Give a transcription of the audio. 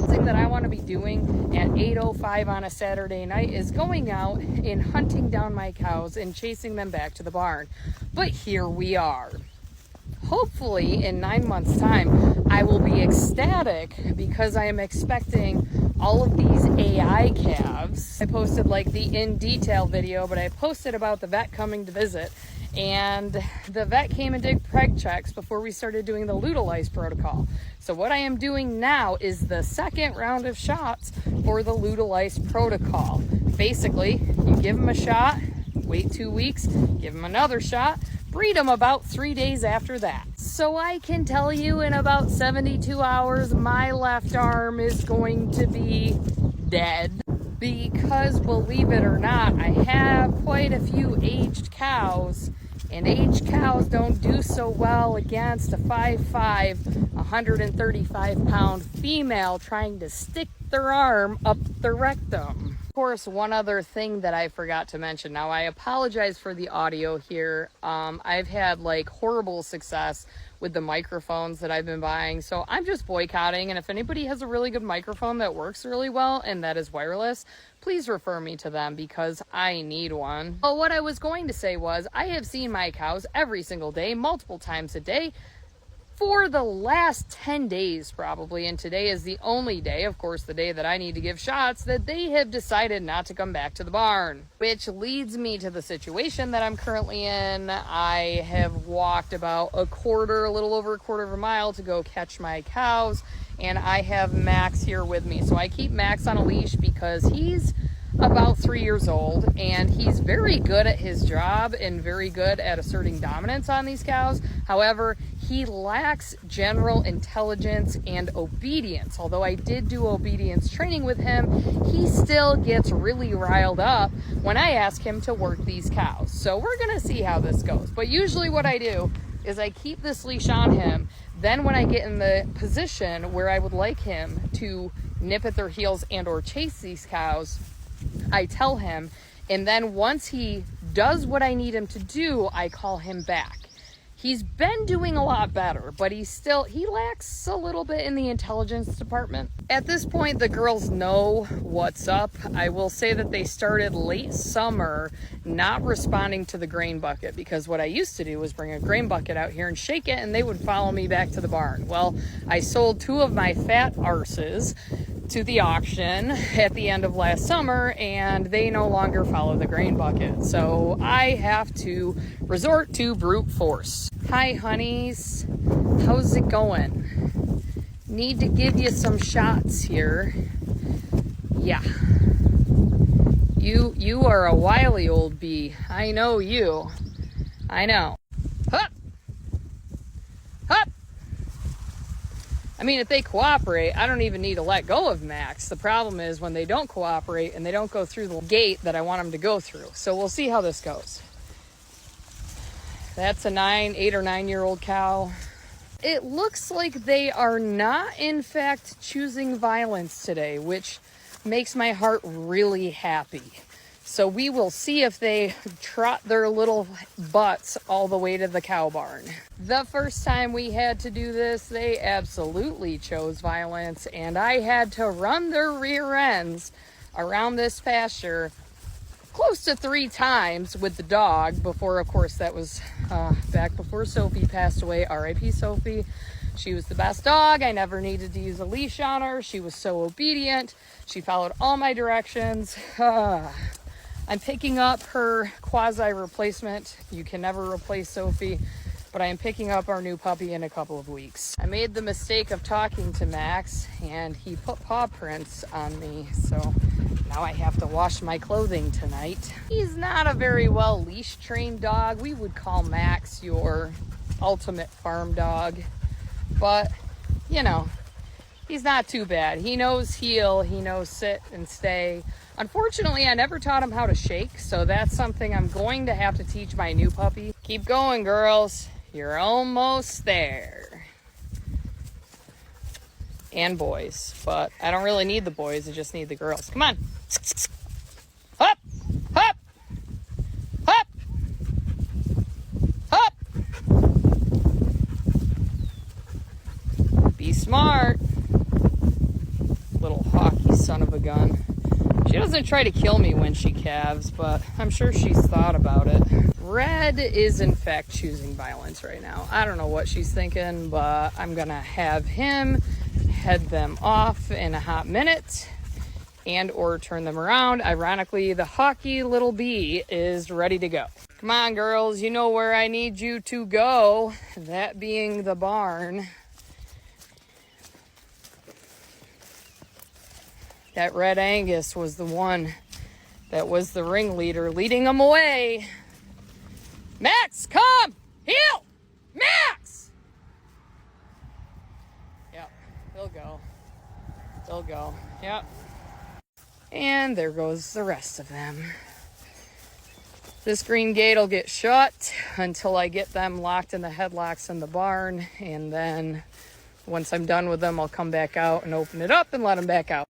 thing that I want to be doing at 8:05 on a Saturday night is going out and hunting down my cows and chasing them back to the barn. But here we are. Hopefully in 9 months time, I will be ecstatic because I am expecting all of these AI calves. I posted like the in detail video, but I posted about the vet coming to visit, and the vet came and did preg checks before we started doing the Ludolice protocol. So what I am doing now is the second round of shots for the Ludolice protocol. Basically, you give them a shot, wait 2 weeks, give them another shot, breed them about 3 days after that. So I can tell you in about 72 hours, my left arm is going to be dead. Because believe it or not, I have quite a few aged cows, and aged cows don't do so well against a 5'5", 135-pound female trying to stick their arm up the rectum. Of course, one other thing that I forgot to mention. Now, I apologize for the audio here. I've had like horrible success with the microphones that I've been buying, so I'm just boycotting. And if anybody has a really good microphone that works really well and that is wireless, please refer me to them because I need one. Well, what I was going to say was I have seen my cows every single day, multiple times a day, for the last 10 days probably, and today is the only day, of course the day that I need to give shots, that they have decided not to come back to the barn. Which leads me to the situation that I'm currently in. I have walked about a little over a quarter of a mile to go catch my cows, and I have Max here with me. So I keep Max on a leash because he's about 3 years old, and he's very good at his job and very good at asserting dominance on these cows. However, he lacks general intelligence and obedience. Although I did do obedience training with him, he still gets really riled up when I ask him to work these cows. So we're gonna see how this goes. But usually what I do is I keep this leash on him. Then when I get in the position where I would like him to nip at their heels and or chase these cows, I tell him, and then once he does what I need him to do, I call him back. He's been doing a lot better, but he lacks a little bit in the intelligence department. At this point, the girls know what's up. I will say that they started late summer not responding to the grain bucket, because what I used to do was bring a grain bucket out here and shake it, and they would follow me back to the barn. Well, I sold 2 of my fat arses to the auction at the end of last summer, and they no longer follow the grain bucket. So I have to resort to brute force. Hi, honeys. How's it going? Need to give you some shots here. Yeah. You are a wily old bee. I know you. I know. Hup! Hup! I mean, if they cooperate, I don't even need to let go of Max. The problem is when they don't cooperate and they don't go through the gate that I want them to go through. So we'll see how this goes. That's a 8 or 9 year old cow. It looks like they are not, in fact, choosing violence today, which makes my heart really happy. So we will see if they trot their little butts all the way to the cow barn. The first time we had to do this, they absolutely chose violence, and I had to run their rear ends around this pasture close to 3 times with the dog before, of course, that was back before Sophie passed away. R.I.P. Sophie. She was the best dog. I never needed to use a leash on her. She was so obedient. She followed all my directions. I'm picking up her quasi replacement. You can never replace Sophie, but I am picking up our new puppy in a couple of weeks. I made the mistake of talking to Max, and he put paw prints on me, so now I have to wash my clothing tonight. He's not a very well leash trained dog. We would call Max your ultimate farm dog, but you know, he's not too bad. He knows heel, he knows sit and stay. Unfortunately, I never taught him how to shake, so that's something I'm going to have to teach my new puppy. Keep going, girls. You're almost there. And boys, but I don't really need the boys, I just need the girls. Come on. Hop, hop, hop, hop. Be smart. Little hawky son of a gun. She doesn't try to kill me when she calves, but I'm sure she's thought about it. Red is in fact choosing violence right now. I don't know what she's thinking, but I'm gonna have him head them off in a hot minute and or turn them around. Ironically, the hawky little bee is ready to go. Come on, girls, you know where I need you to go, that being the barn. That red Angus was the one that was the ringleader, leading them away. Max, come! Heel! Max! Yep, they'll go. They'll go, yep. And there goes the rest of them. This green gate will get shut until I get them locked in the headlocks in the barn. And then once I'm done with them, I'll come back out and open it up and let them back out.